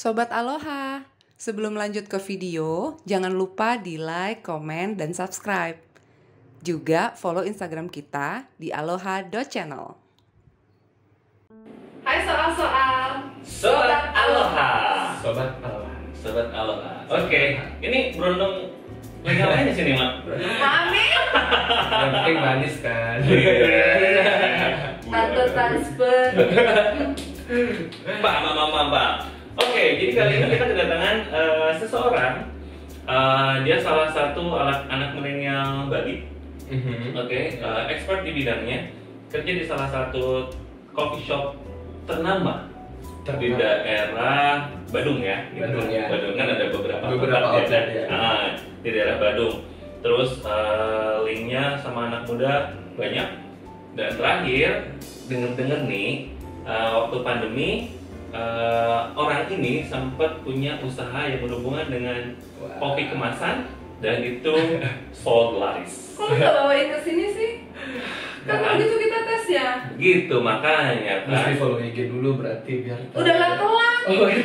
Sobat Aloha, sebelum lanjut ke video, jangan lupa di like, komen, dan subscribe. Juga follow Instagram kita di aloha.channel. Hai soal-soal, Sobat Aloha. Sobat Aloha. Sobat Aloha. Oke, ini berundung lagi ngapain di sini, Mak? Mami, Yang penting manis kan. tante transfer. Pak, Pak. Oke, jadi kali ini kita kedatangan seseorang. Dia salah satu anak milenial Bali. Oke, expert di bidangnya. Kerja di salah satu coffee shop ternama di daerah Badung ya. Badung, ya. Badung kan ada beberapa outlet, tempat ya. Di daerah Badung. Terus linknya sama anak muda banyak. Dan terakhir denger nih waktu pandemi orang ini sempat punya usaha yang berhubungan dengan kopi kemasan dan itu sold laris. Kok nggak bawain ke sini sih? Kan begitu kita tes ya. Gitu makanya Mesti kan. follow IG dulu berarti biar tahu. Udah lah telat. Oh iya.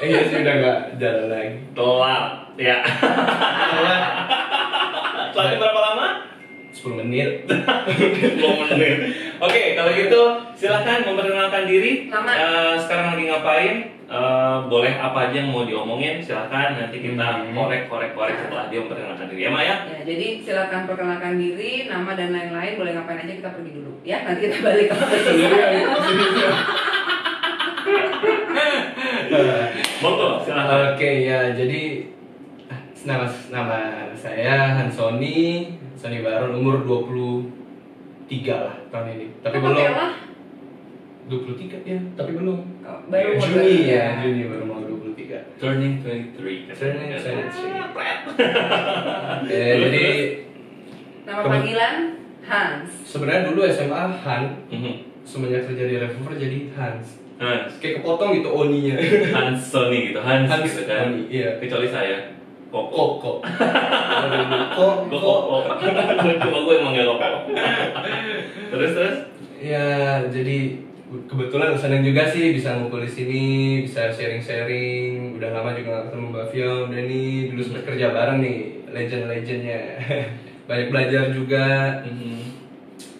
Iya sih udah nggak jalan lagi. Telat ya. Telat berapa lama? 10 menit. 10 menit. Oke, kalau gitu silahkan memperkenalkan diri. Nama. Sekarang lagi ngapain? Boleh apa aja yang mau diomongin, silahkan nanti kita korek setelah dia memperkenalkan diri ya, Maya. Ya, jadi silakan perkenalkan diri, nama dan lain-lain. Boleh ngapain aja, kita pergi dulu. Ya, nanti kita balik ke Monggo, silahkan. Oke ya, jadi nama saya Hansoni Baron, umur 23 lah tahun ini. Tapi Kok belum pakai lah? 23 ya, tapi belum. Oh, baru mau Juni belajar. ya, Juni baru mau 23. Turning 23. Turning 23. Pret. Jadi Nama panggilan Hans. sebenarnya dulu SMA Han, Mhm. semenjak kerja di Revolver jadi Hans. Hans. Kayak kepotong gitu Oni-nya. Hansoni gitu, Hans gitu kan. Oni, iya. Kecuali saya. Koko. Kok. Gue koko. Cuma gue emang gak koko. Terus. Ya, jadi kebetulan senang juga sih bisa ngumpul di sini, bisa sharing-sharing. Udah lama juga gak ketemu Mbak Fia, Dani. Dulu sempat kerja bareng nih, legend-legendnya. Banyak belajar juga.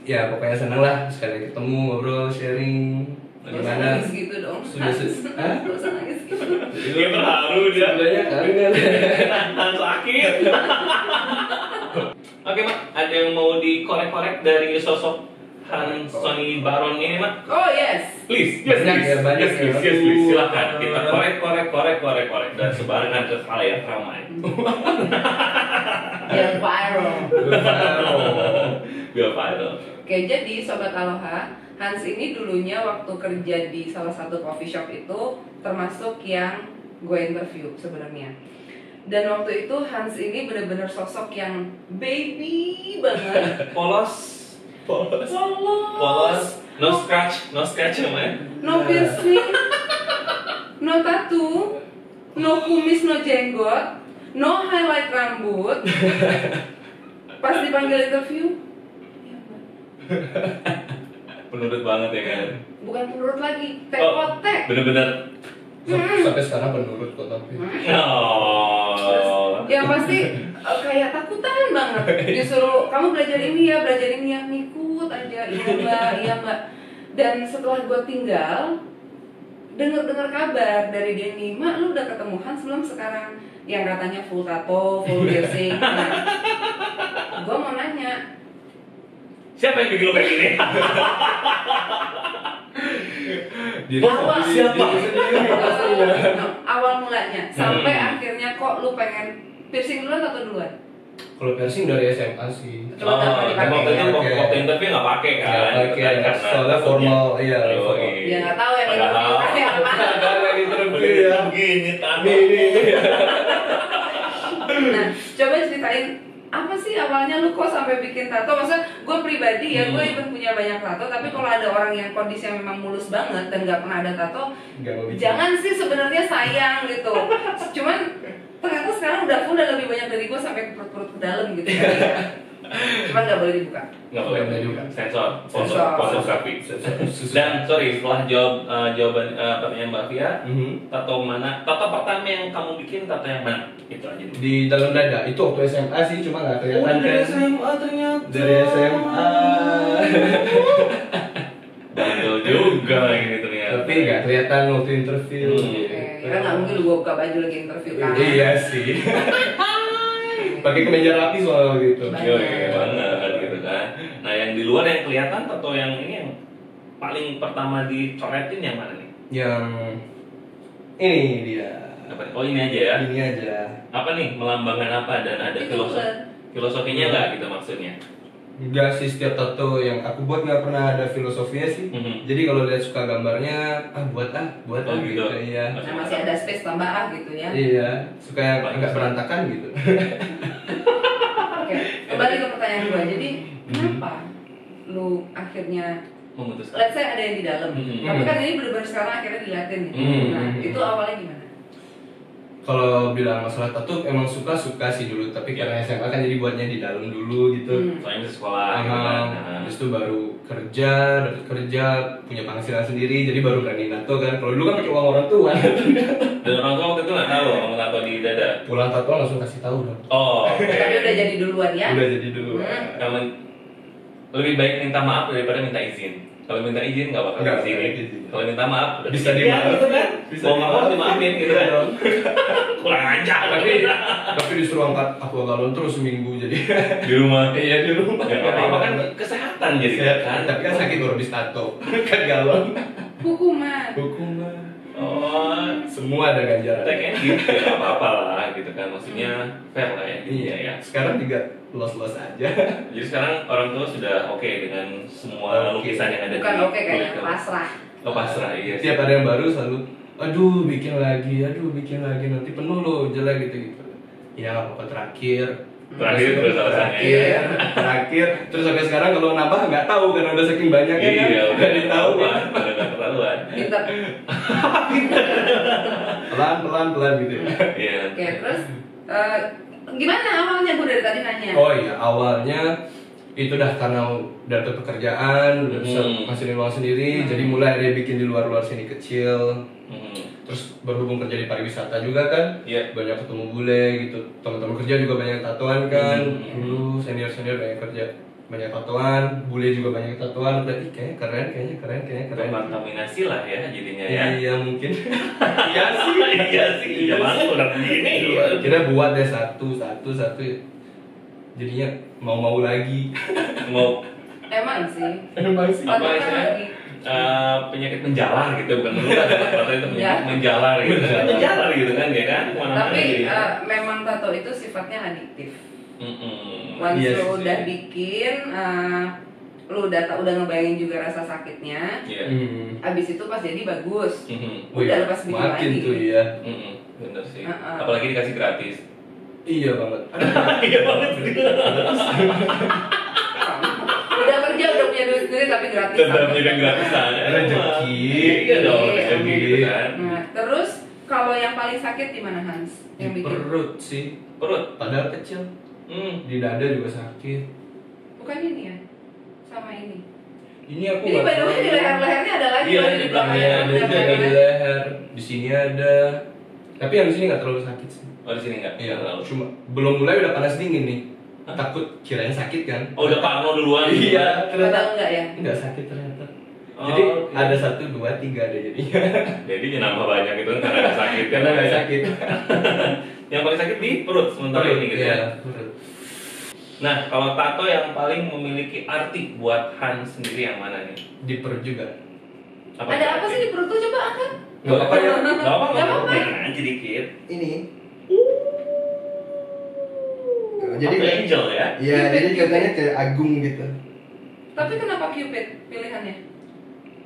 Ya pokoknya seneng lah sekali ketemu, ngobrol, sharing. Gak usah Gimana? nangis gitu dong. Sudah Hah? Gak usah nangis gitu. Dia terharu dia. Sebenarnya kangen. Tahan sakit. Oke, Mak, ada yang mau dikorek-korek dari sosok Hansoni Baron ini, Mak? Oh yes. Please, Banyak ya, banyak ya. please. Silakan kita korek dan sebarkan ke khalayak ramai. Yang viral. Biar viral. Oke, jadi Sobat Aloha, Hans ini dulunya waktu kerja di salah satu coffee shop itu termasuk yang gue interview sebenarnya. Dan waktu itu Hans ini benar-benar sosok yang baby banget. Polos, Polos. no scratch namanya. No piercing, no tattoo, no kumis, no jenggot, no highlight rambut. Pas dipanggil interview, ya, Mbak. Penurut banget ya kan. Bukan penurut lagi, tekotek. Bener-bener. Sampai sekarang menurut kok tapi. Oh. Yang pasti kayak takutan banget. Disuruh kamu belajar ini ya, ngikut aja. Iya mbak. Dan setelah gue tinggal, dengar kabar dari Denny, Mak lu udah ketemu Hans belum sekarang? Yang katanya full tato, full piercing. Nah, gue mau nanya, Siapa yang bikin lo kayak gini? awal mulanya sampai akhirnya kok lu pengen piercing duluan atau duluan? Kalau piercing dari SMA sih. Coba tanpa dipakai. Waktu itu Pakai. waktu interview nggak pakai kan? Nggak pakai, Karena soalnya formal, iya, formal. Ya nggak tahu yang Padahal interview yang mana. Ada yang interview ya. Begini tadi. Ini. Nah, coba ceritain apa sih awalnya lu kok sampai bikin tato? Maksudnya gue pribadi ya, gue even punya banyak tato, tapi kalau ada orang yang kondisinya memang mulus banget dan nggak pernah ada tato, Nggak mau bikin. jangan sih sebenarnya sayang gitu. Cuman ternyata sekarang udah full dan lebih banyak dari gue sampai ke perut-perut ke dalam gitu ya. Cuman nggak boleh dibuka. Nggak boleh Nggak juga. sensor, Sensor. pornografi. Dan sorry, setelah jawaban pertanyaan Mbak Via, tato pertama yang kamu bikin, tato yang mana? Itu aja dulu. Di dalam dada itu waktu SMA sih, cuma nggak kelihatan dari kan. SMA ternyata. Dari SMA. Bandel juga ini ternyata. Tapi nggak kelihatan waktu interview. Karena nggak mungkin lu buka baju lagi interview kan. Iya sih. Pakai kemeja rapi soalnya gitu. Iya banget gitu kan. Nah yang di luar yang kelihatan tato yang ini yang paling pertama dicoretin yang mana nih? Yang ini dia. Apa? Oh ini aja ya. Ini aja. Apa nih melambangkan apa dan ada Itu filosofinya nggak gitu maksudnya? Enggak sih, setiap tato yang aku buat nggak pernah ada filosofinya sih. Jadi kalau lihat suka gambarnya, buat Oh, gitu. Iya. Nah, masih ada space tambah gitu ya. Iya, suka yang agak berantakan gitu. Oke, kembali ke pertanyaan gue. Jadi kenapa lu akhirnya Memutuskan. let's say ada yang di dalam, tapi kan ini benar-benar sekarang akhirnya diliatin nih. Nah, itu awalnya gimana? Kalau bilang masalah tato emang suka sih dulu, tapi karena SMA kan jadi buatnya di dalam dulu gitu. Soalnya di sekolah gitu kan. Habis itu baru dapat kerja, punya penghasilan sendiri, jadi baru berani nato kan. Kalau dulu kan pakai uang orang tua. Dan orang tua waktu itu nggak tahu kamu tato di dada. Pulang tato langsung kasih tahu dong. Oh, oke. Tapi udah jadi duluan ya. Udah jadi dulu. Kamu lebih baik minta maaf daripada minta izin. Kalau minta izin nggak bakal Nggak di sini. bakal izin. Kalau minta maaf udah Bisa di dimaafin. gitu kan. Bisa Mau nggak mau dimaafin gitu kan. dong. Kurang ajar. Tapi disuruh angkat aqua galon terus seminggu jadi. Di rumah. Iya di rumah. Ya nggak apa-apa kan kesehatan jadi kan. Tapi kan sakit baru habis tato. Kan galon. Hukuman. Hukuman. Oh, Semua ada ganjaran. kayaknya gitu ya apa-apa lah gitu kan. Maksudnya fair lah ya gitu ya. Sekarang juga los-los aja. Jadi sekarang orang tua sudah oke dengan semua Oke. lukisan yang ada Bukan di oke kayaknya kulit kamu. pasrah. Oh pasrah iya sih. Tiap ada yang baru selalu, aduh bikin lagi, nanti penuh loh jelek gitu. Ya nggak apa-apa terakhir Terus alasannya. terakhir. Terus sampai sekarang kalau nambah nggak tahu karena udah saking banyaknya kan. Iya, udah Nggak ditahu ketahuan, udah nggak ketahuan. Pinter. pelan gitu ya. Iya. Oke, terus gimana awalnya? Gue dari tadi nanya. Oh iya, awalnya itu dah karena udah ada pekerjaan, udah bisa ngasilin uang sendiri, jadi mulai ada bikin di luar sini kecil. Terus berhubung kerja di pariwisata juga kan, banyak ketemu bule gitu, teman-teman kerja juga banyak tatoan kan. Dulu senior banyak tatoan, bule juga banyak tatoan. Berarti kayaknya keren. Kontaminasi lah ya jadinya ya. Iya mungkin. Iya sih. Iya banget udah begini. Kira buat deh satu. Jadinya mau lagi. Mau Emang sih. Emang sih. apa Kontak istilahnya? lagi. Penyakit menjalar gitu bukan menular tapi itu penyakit menjalar gitu kan menjalar gitu kan ya kan Tapi memang tato itu sifatnya adiktif. Once Yes, lu udah yes. bikin, lu udah ngebayangin juga rasa sakitnya. Abis itu pas jadi bagus. Udah lepas bikin makin lagi. tuh ya. bener sih apalagi dikasih gratis Iya banget. iya banget Udah kerja udah punya duit sendiri tapi gratis. tetap jadi gratisan Rezeki. iya dong Iya. rezeki gitu kan Nah, terus kalau yang paling sakit di mana Hans? Yang Di bikin? perut sih. perut Padahal kecil. Di dada juga sakit. Bukan ini ya? Sama ini. Ini aku Ini by the way di leher-lehernya ada lagi. Iya, loh, di belakang belakangnya ada juga di leher. Di sini ada. Tapi yang di sini nggak terlalu sakit sih. oh di sini nggak Iya. terlalu. Cuma belum mulai udah panas dingin nih. Takut kirain sakit kan? Oh udah parno duluan gitu kan? Iya. Padahal enggak ya? Nggak sakit ternyata. Oh, Jadi oke. ada 1, 2, 3 ada jadinya. Jadi nambah banyak itu karena nggak sakit kan Karena nggak sakit. yang paling sakit di perut sementara ini gitu ya Iya, perut. nah kalau tato yang paling memiliki arti buat Hans sendiri yang mana nih Di perut juga. Ada apa sih di perut tuh coba angkat? Nggak apa-apa ya. nggak apa Nggak apa-apa. nanti dikit Ini. jadi angel ya Iya, jadi katanya kayak agung gitu. Tapi kenapa Cupid pilihannya?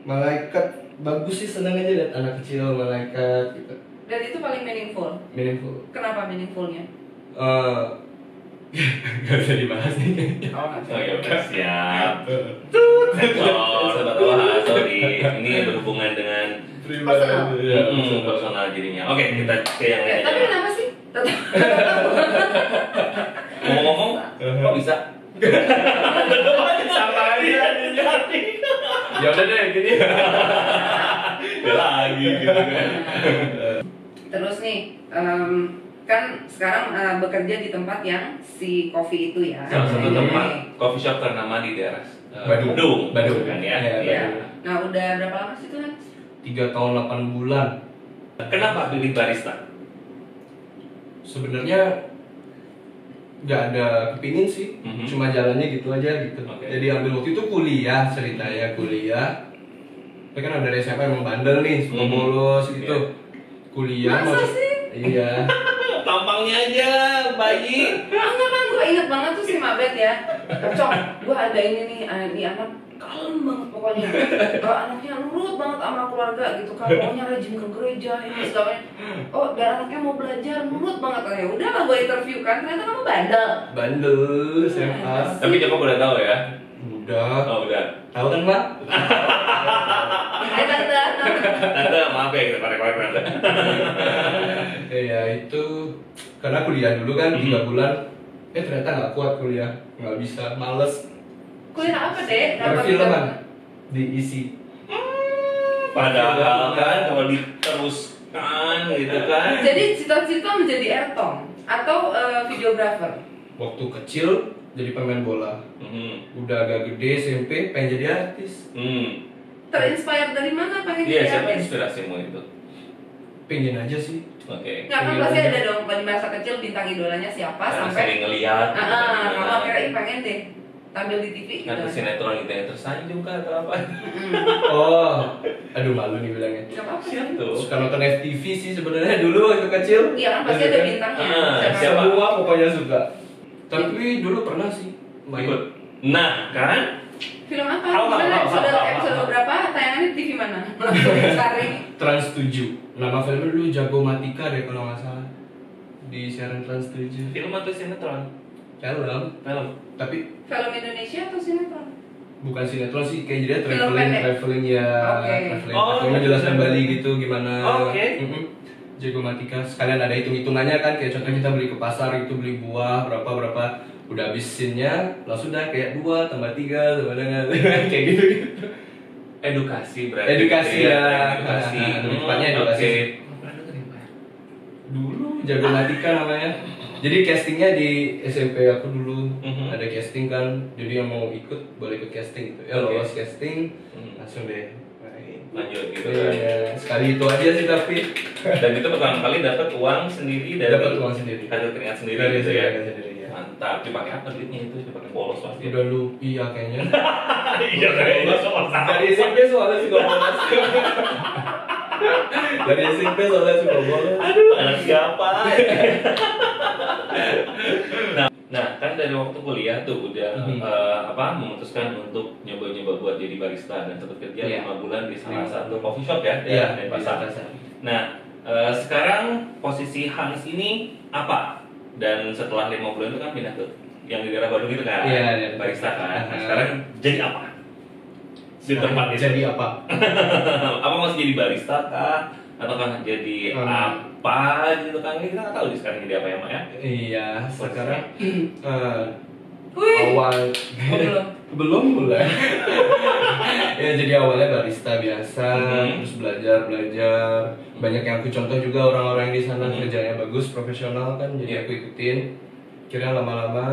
Malaikat bagus sih, senang aja lihat anak kecil malaikat gitu. Dan itu paling meaningful. Meaningful. Kenapa meaningfulnya? Gak bisa dibahas nih. Oh, nggak oh bisa. ya udah siap sensor sorry ini berhubungan dengan Personal. personal jadinya oke kita ke yang lain Tapi aja kenapa sih? ngomong-ngomong kok bisa Tetep aja Sama aja. Ya udah deh gini. ya lagi gitu kan. Terus nih, kan sekarang bekerja di tempat yang si Coffee itu ya. Salah satu Oke. tempat coffee shop ternama di daerah Badung. Badung kan ya. Iya, Iya. Nah udah berapa lama sih tuh Hans? 3 tahun 8 bulan. Kenapa pilih barista? Sebenarnya nggak ada kepingin sih, Mhm. cuma jalannya gitu aja gitu. Oke. Jadi ambil waktu itu kuliah, ceritanya kuliah. Tapi kan dari SMA emang bandel nih, suka Mhm. bolos gitu. Iya. Kuliah Masa masuk- sih? Iya. Tampangnya aja bayi. Enggak kan, gue inget banget tuh si Mabet ya. Cok, gue ada ini nih, ini anak kalem banget pokoknya. Anaknya nurut banget sama keluarga gitu kan, pokoknya rajin ke gereja ini segalanya. Oh, dan anaknya mau belajar, nurut banget. Ya udah lah gue interview kan, ternyata kamu bandel. Bandel SMA. Tapi Joko boleh tahu ya. Udah. Oh udah. Tahu kan, Mak? Hai tante. Tante maaf ya kita korek-korek tante. Ya itu karena kuliah dulu kan 3 Mhm. bulan. Ternyata nggak kuat kuliah, nggak bisa, males. Kuliah apa deh? Perfilman diisi. Padahal kan kalau diteruskan gitu kan. Jadi cita-cita menjadi Airtong atau videographer? Waktu kecil jadi pemain bola. Mhm. Udah agak gede SMP pengen jadi artis. Terinspire dari mana pengen Iya, jadi siapa artis? inspirasimu itu? Pengen aja sih. Oke. Nggak kan pasti ada dong di masa kecil bintang idolanya siapa Karena sampai sering ngeliat. kamu akhirnya "Ih, pengen deh tampil di TV gitu. Nggak sinetron gitu yang tersanjung kah atau apa? Oh, aduh malu nih bilangnya. Gak apa-apa sih. Siapa tuh? Suka nonton FTV sih sebenarnya dulu waktu kecil. Iya kan pasti ada bintangnya. Siapa? Semua pokoknya suka. Tapi dulu pernah sih main. Ikut. Nah, kan? Film apa? Apa, Gimana apa, episode apa, apa, episode apa. berapa? Tayangannya di TV mana? Langsung cari. Trans 7. Nama filmnya dulu Jago Matika deh kalau nggak salah. Di siaran Trans 7. Film atau sinetron? Film. Film. Tapi Film Indonesia atau sinetron? bukan sinetron sih, kayak jadi Film traveling pendek? ya. Oke. Traveling. Oh, Traveling menjelaskan gitu. Bali gitu gimana. Oke. Mm-mm. Jago Matika. Sekalian ada hitung-hitungannya kan, kayak contoh kita beli ke pasar itu beli buah berapa. Udah habis scene-nya, langsung dah kayak 2 tambah 3 tambah dengan kayak gitu. Edukasi berarti. Edukasi gitu ya. Edukasi. Lebih tepatnya edukasi. Oke. Dulu Jago Matika namanya. Jadi castingnya di SMP aku dulu Mhm. ada casting kan, jadi yang mau ikut boleh ikut casting gitu. Ya Oke. lolos casting, Mhm. langsung deh main. Lanjut gitu kan. Iya, sekali itu aja sih tapi Dan itu pertama kali dapat uang sendiri dari dapat uang sendiri. hasil keringat sendiri Dari gitu ya. sendiri ya. Mantap. Dipakai apa duitnya itu? Dipakai bolos pasti. Udah lu iya kayaknya. Iya kayaknya soal Dari SMP soalnya suka bolos. Dari SMP soalnya suka bolos. Aduh, anak siapa? nah kan dari waktu kuliah tuh udah Mhm. memutuskan untuk nyoba-nyoba buat jadi barista dan sempat kerja Iya. 5 bulan di salah Iya. satu coffee shop ya, Iya, di di pasar. pasar. Nah, sekarang posisi Hans ini apa? Dan setelah 5 bulan itu kan pindah ke yang di daerah Bandung itu kan, Iya, iya. barista kan. Nah, Aha. sekarang jadi apa? Di tempat itu. Jadi apa? Apa masih jadi barista kah? Atau kan jadi apa gitu kan? Ini kita nggak tahu di sekarang jadi apa ya, Mak ya? Iya, sekarang Wih. awal Oh, belum. belum mulai. Ya jadi awalnya barista biasa, Mhm. terus belajar. Banyak yang aku contoh juga orang-orang di sana Mhm. kerjanya bagus, profesional kan, jadi Iya. aku ikutin. Kira lama-lama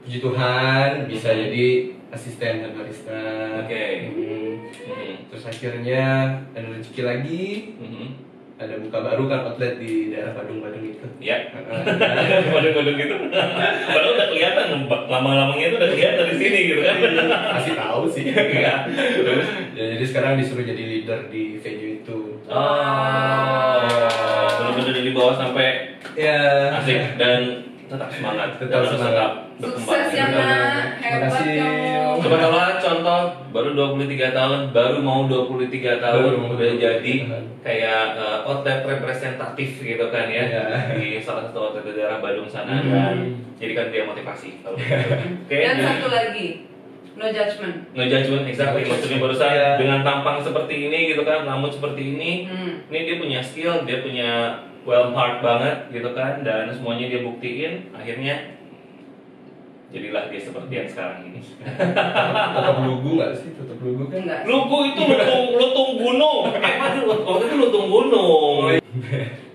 puji Tuhan bisa Mhm. jadi asisten head barista. Oke. Mhm. Mhm. Terus akhirnya ada rezeki lagi, Mhm. ada buka baru kan outlet di daerah Badung itu. Ya. Heeh. Kode-kode gitu. Padahal udah kelihatan lama-lamanya itu udah kelihatan di sini gitu kan. Masih tahu sih. Iya. Terus Ya, jadi sekarang disuruh jadi leader di venue itu. oh, bener-bener dari bawah sampai Ya. asik dan tetap semangat. Tetap Dan harus semangat. berkembang. Sukses ya, Nak. Hebat Makasih. kamu. Coba kalau contoh baru 23 tahun, baru mau 23 tahun Baru mau udah 23 jadi tahun. kayak outlet representatif gitu kan ya, Iya. di salah satu outlet di daerah Badung sana Hmm. dan jadikan dia motivasi kalau gitu. Oke. Dan jadi- satu lagi, no judgment. No judgment, exactly. Maksudnya barusan Iya. dengan tampang seperti ini gitu kan, rambut seperti ini, ini dia punya skill, dia punya well heart banget gitu kan, dan semuanya dia buktiin, akhirnya jadilah dia seperti yang sekarang ini. Tetap lugu nggak sih? Tetap lugu kan? Enggak. Lugu itu lutung gunung. Waktu itu lutung gunung.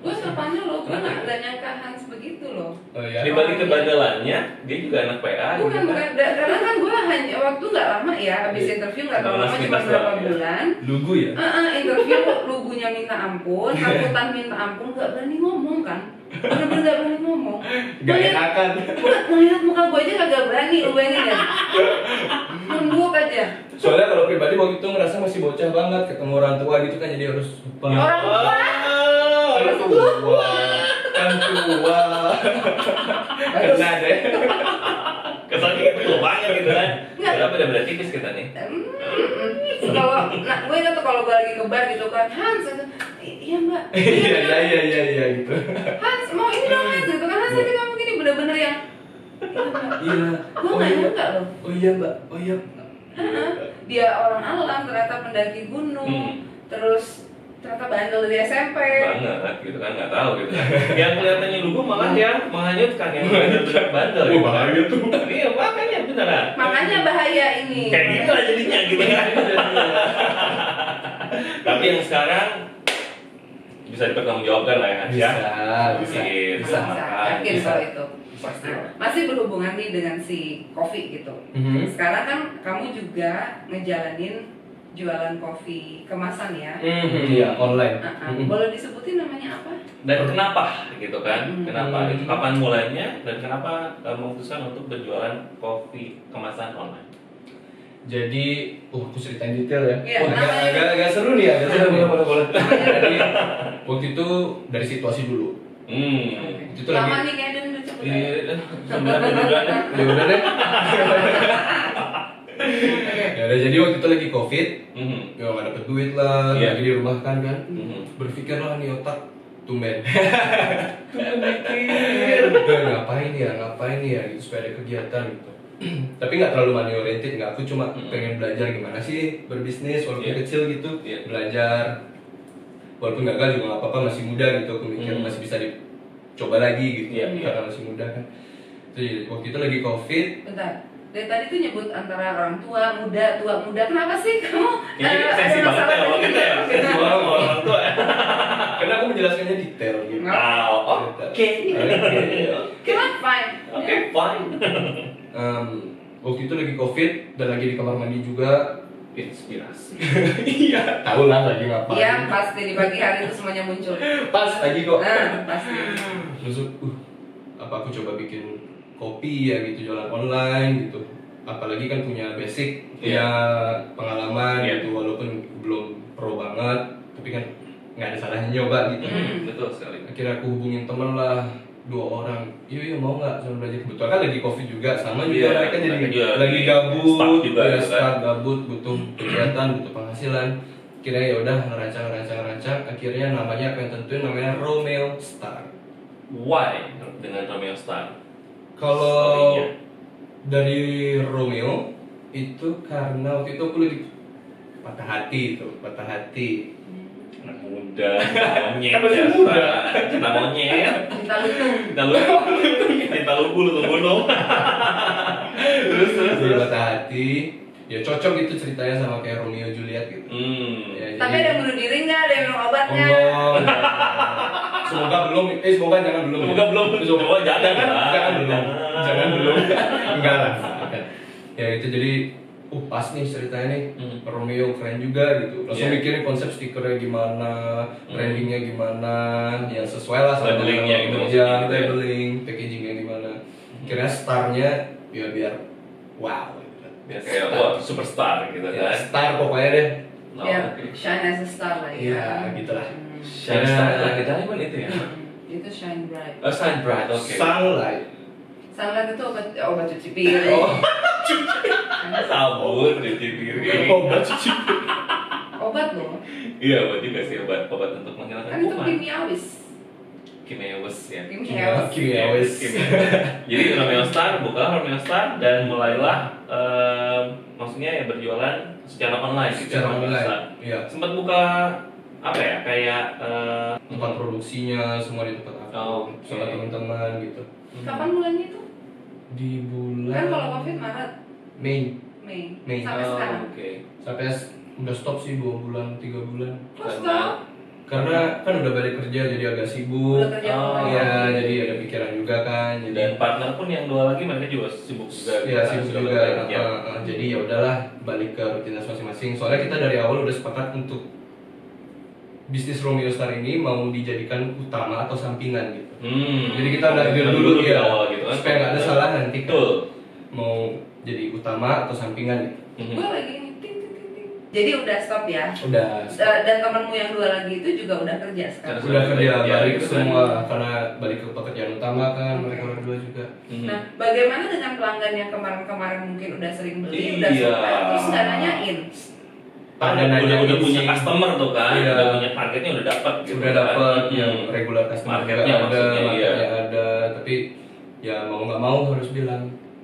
Gue sapanya lo, gue nggak nyangka Hans begitu loh. Oh iya. Di balik kebandelannya, dia juga anak PA. Bukan, karena kan gue hanya waktu nggak lama ya, abis interview nggak terlalu lama, cuma beberapa bulan. Lugu ya? Interview lugunya minta ampun, angkutan minta ampun, nggak berani ngomong kan? Bener-bener nggak berani ngomong. Gak enakan. Ngeliat muka gue aja kagak berani, lu bayangin ya. Nunduk aja. Soalnya kalau pribadi waktu itu ngerasa masih bocah banget, ketemu orang tua gitu kan, jadi harus Orang tua. Kan tua. Kena deh. Kesannya itu banyak gitu kan. Berapa udah berat tipis kita nih? Kalau, gue ingat tuh kalau gue lagi ke bar gitu kan, Hans, iya mbak. Iya gitu. Hans, mau ini dong Hans, gitu kan, Hans ini kamu gini bener-bener yang. Iya. Gue nggak nyangka loh. Oh iya mbak. Oh iya. Dia orang alam, ternyata pendaki gunung, terus ternyata bandel dari SMP. Banget gitu kan, nggak tahu gitu kan. Yang kelihatannya lugu malah yang menghanyutkan, yang bandel. Oh bahaya tuh. Iya makanya beneran. Makanya bahaya ini. Kayak gitu lah jadinya gitu kan. Tapi yang sekarang bisa dipertanggungjawabkan lah ya Hans ya. Bisa. Yakin Bisa. kalau itu. Pasti. Nah, masih berhubungan nih dengan si kopi gitu. Sekarang kan kamu juga ngejalanin jualan kopi kemasan ya. Iya, online. Boleh disebutin namanya apa? Dan kenapa gitu kan? Kenapa? Itu kapan mulainya dan kenapa memutuskan untuk berjualan kopi kemasan online? Jadi, aku ceritain detail ya. Iya, agak seru nih ya. Boleh. Jadi, waktu itu dari situasi dulu. Itu tuh Lama lagi. nih kayaknya udah cepet. Iya, sembilan. Ya udah deh. Ya udah, jadi waktu itu lagi COVID, ya nggak dapet duit lah, Iya. lagi dirumahkan kan. Berpikirlah nih otak tumben. Mikir, ngapain ya, gitu supaya ada kegiatan gitu. Tapi nggak terlalu money oriented, nggak. Aku cuma pengen belajar gimana sih berbisnis walaupun kecil gitu, belajar. Walaupun gagal juga nggak apa-apa, masih muda gitu. Aku mikir masih bisa dicoba lagi gitu, karena masih muda kan. Jadi waktu itu lagi COVID. Bentar. Dari tadi tuh nyebut antara orang tua, muda. Kenapa sih kamu? Ini sensi banget ya kalau kita ya. Sensi banget sama orang tua ya. Karena aku menjelaskannya detail gitu. Oke. Fine. Oke, fine. Waktu itu lagi COVID dan lagi di kamar mandi juga. Inspirasi. Iya, tahu lah lagi ngapain. Iya, pasti di pagi hari itu semuanya muncul. Pas lagi kok. Pasti. Terus apa aku coba bikin kopi ya gitu, jualan online gitu. Apalagi kan punya basic, punya pengalaman gitu, walaupun belum pro banget, tapi kan nggak ada salahnya nyoba gitu. Betul sekali. Akhirnya aku hubungin temen lah, 2 orang. Iya mau nggak sama belajar? Kebetulan kan lagi COVID juga, sama juga mereka jadi lagi gabut, start gabut, butuh kegiatan, butuh penghasilan. Akhirnya ya udah ngerancang. Akhirnya namanya apa yang tentuin, namanya Romeo Star. Why dengan Romeo Star? Kalau dari Romeo itu karena waktu itu aku lagi patah hati. Anak muda, monyet. Kan masih muda. Cinta monyet. Cinta lugu, lutung gunung. Terus. Jadi patah hati. Ya cocok gitu ceritanya sama kayak Romeo Juliet gitu. Ya, Tapi ada yang bunuh diri nggak? Ada yang minum obatnya? Semoga belum. Semoga jangan belum. Jangan belum. Enggak lah. Ya itu jadi pas nih ceritanya nih. Romeo keren juga gitu. Langsung mikirin konsep stikernya gimana, brandingnya gimana, yang sesuai lah sama labelingnya gitu. Ya, labeling, packagingnya gimana. Kira starnya biar wow. Biar kayak superstar gitu kan. Star pokoknya deh. Ya, shine as a star lah ya. Iya, gitulah. Shine star lagi diamond itu ya. Itu shine bright. Oh, shine bright, oke. Sunlight. Sunlight itu obat cuci piring. Sabun cuci piring. Obat cuci. Obat loh. Iya, obat juga sih, obat untuk menghilangkan Kan itu kuman. kimiawis. Kimiawis ya. Kimiawis. Jadi Romeo Star, buka Romeo Star dan mulailah maksudnya ya berjualan secara online gitu. Secara Romeo online. Star. Iya. Sempat buka apa ya kayak Tempat produksinya semua di tempat aku Oh, oke. sama teman-teman gitu. Kapan mulainya itu? Di bulan Kan kalau COVID Maret, Mei Mei sampai sekarang. Oke. sampai udah stop sih 2 bulan 3 bulan Kok stop? karena kan udah balik kerja jadi agak sibuk. Udah kerja Oh, online. Iya, jadi ada pikiran juga kan. Dan Jadi partner pun yang 2 lagi mereka juga sibuk juga. ya Kita sibuk sudah juga. bekerja. Jadi ya udahlah balik ke rutinitas masing-masing. Soalnya kita dari awal udah sepakat untuk bisnis Romeo Star ini mau dijadikan utama atau sampingan gitu. Jadi kita udah deal dulu di ya, awal gitu kan. supaya nggak ada salah nanti kan. Betul. Mau jadi utama atau sampingan gitu. Gue lagi ini ting ting ting ting. Jadi udah stop ya. Udah. Dan temenmu yang 2 lagi itu juga udah kerja sekarang. Udah kerja Ya, balik gitu kan. semua karena balik ke pekerjaan utama kan mereka berdua juga. Nah, bagaimana dengan pelanggan yang kemarin-kemarin mungkin udah sering beli, udah Iya. suka, terus nggak nanyain? Udah punya sih. customer tuh kan, Iya. udah punya targetnya udah dapat gitu. Sudah dapat kan. yang regular customer Marketnya juga ada, maksudnya, marketnya iya. ada, tapi ya mau nggak mau harus bilang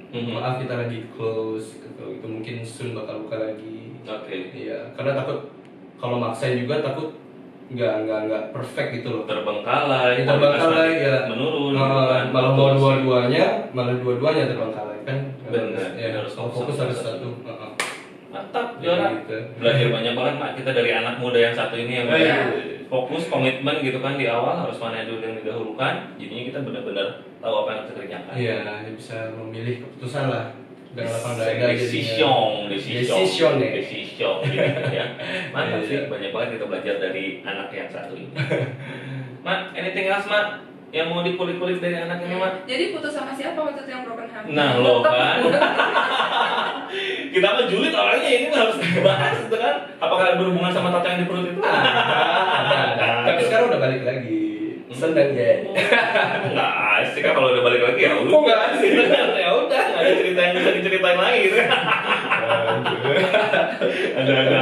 Mhm. maaf kita lagi close gitu. Itu mungkin soon bakal buka lagi. Oke. Iya, karena takut kalau maksain juga takut nggak perfect gitu loh. Terbengkalai, Terbengkalai kualitas ya. menurun gitu kan. Malah mau dua-duanya terbengkalai kan. Benar, Ya, harus fokus sama harus satu. satu. Mantap, juara. Gitu. Belajar banyak banget Mak kita dari anak muda yang satu ini yang Iya. fokus, komitmen gitu kan di awal harus mana dulu yang didahulukan. Jadinya kita benar-benar tahu apa yang kita kerjakan. Iya, dia bisa memilih keputusan lah dengan lapang dada Decision ya. gitu ya. Mantap Iya. sih, banyak banget kita belajar dari anak yang satu ini. Mak, anything else Mak? Yang mau dikulik-kulik dari anak ini Mak? Jadi putus sama siapa waktu itu yang broken heart? Nah lo kan kita mah julid orangnya ini mah harus dibahas gitu kan. Apakah berhubungan sama tato yang di perut itu? Ada. Tapi sekarang udah balik lagi. Seneng ya. Nggak asik kan kalau udah balik lagi ya udah. Kok nggak asik? Ya udah nggak ada cerita yang bisa diceritain lagi gitu kan. Ada aja.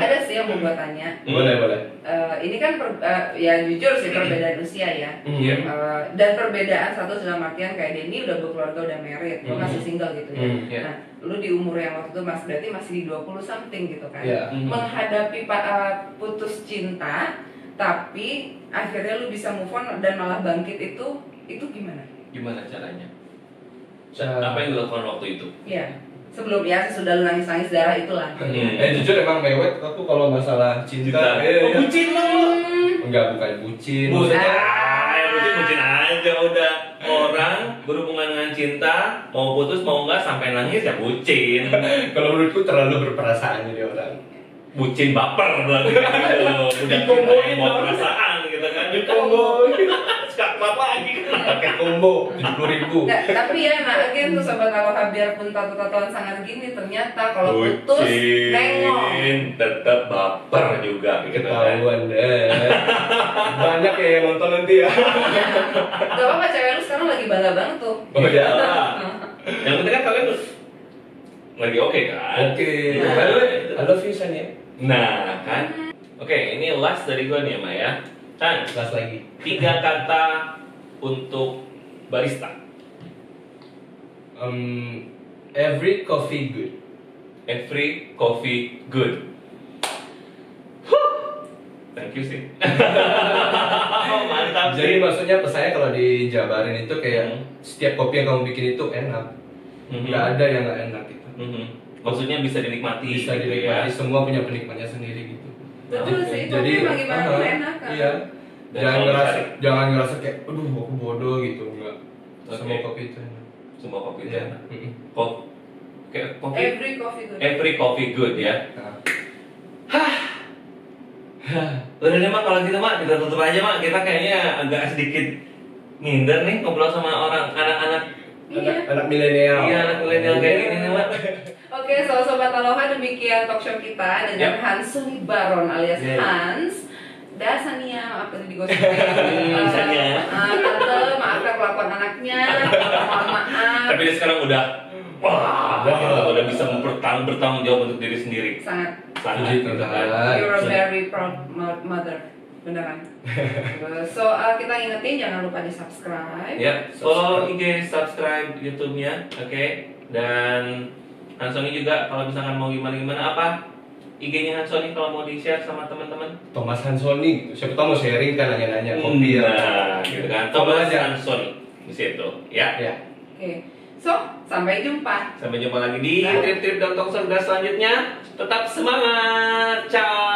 Ada sih yang mau gue tanya. Boleh. Ini kan ya jujur sih perbedaan usia ya. Iya. Dan perbedaan satu dalam artian kayak Denny udah berkeluarga, udah married, lo masih single gitu ya. Iya. Nah, lu di umur yang waktu itu berarti masih di 20 something gitu kan. Iya. Menghadapi putus cinta tapi akhirnya lu bisa move on dan malah bangkit itu gimana? Gimana caranya? Cara- Apa yang dilakukan waktu itu? Iya. Sebelum ya sesudah lu nangis-nangis darah itulah. Jujur emang mewek aku kalau masalah cinta. Iya. Bucin lo. Enggak, bukan bucin. Bucin. Maksudnya Yang penting bucin aja udah. Orang berhubungan dengan cinta, mau putus mau enggak sampai nangis ya bucin. kalau menurutku terlalu berperasaan jadi orang. Bucin baper berarti kan gitu. Udah Dikomboin mau dong. perasaan gitu kan. Dikomboin. Sekarang lagi kan. Pakai combo 70.000. Nggak, tapi ya nah again tuh sobat Aloha biarpun tato-tatoan sangat gini ternyata kalau putus nengok. tetap baper juga gitu kan. Ketahuan deh. Banyak ya yang nonton nanti ya. Gak apa-apa cewek lu sekarang lagi bangga banget tuh. Oh ya. Yang penting kan kalian lagi oke kan? Oke. Nah, By the way, I love you San ya. Nah kan. Oke, ini last dari gua nih ya Maya. Kan Kelas lagi. 3 kata untuk barista. Every coffee good. Every coffee good. Huh. Thank you sih. Mantap Jadi sih. maksudnya pesannya kalau dijabarin itu kayak setiap kopi yang kamu bikin itu enak. Nggak ada yang nggak enak gitu. Maksudnya bisa dinikmati. Bisa gitu dinikmati, ya. semua punya penikmatnya sendiri gitu. Betul sih, Jadi tapi emang gimana pun enak kan. Iya. Dan Jangan ngerasa kayak aduh aku bodoh gitu, enggak. Oke. Semua kopi itu enak. Semua kopi itu Iya. enak. Mm-mm. Kayak kopi. Every coffee good. Every coffee good ya. Nah. Udah deh mak kalau gitu mak kita tutup aja mak. Kita kayaknya agak sedikit minder nih ngobrol sama orang anak-anak. Iya. Anak milenial. Iya anak milenial kayak gini nih mak. Oke, sobat Aloha demikian talk show kita dengan Hansuni Baron alias Yeah. Hans. Dasania, maaf tadi digosipin. Sania. Tante, maafkan kelakuan anaknya. Mohon maaf. Tapi dia sekarang udah udah bisa bertanggung jawab untuk diri sendiri. Sangat. Sangat Puji gitu Tuhan. kan. You're a very proud mother. Beneran. So kita ingetin jangan lupa di subscribe. Ya, follow IG, subscribe YouTube-nya, oke. Dan Hansoni juga kalau misalkan mau gimana-gimana apa IG-nya Hansoni kalau mau di-share sama teman-teman. Thomas Hansoni gitu. Siapa tahu mau sharing kan nanya-nanya kopi ya. Nah, gitu kan. Follow Thomas aja. Hansoni di situ, ya. Ya. Oke. So, sampai jumpa. Sampai jumpa lagi di trip-trip dan talk selanjutnya. Tetap semangat. Ciao.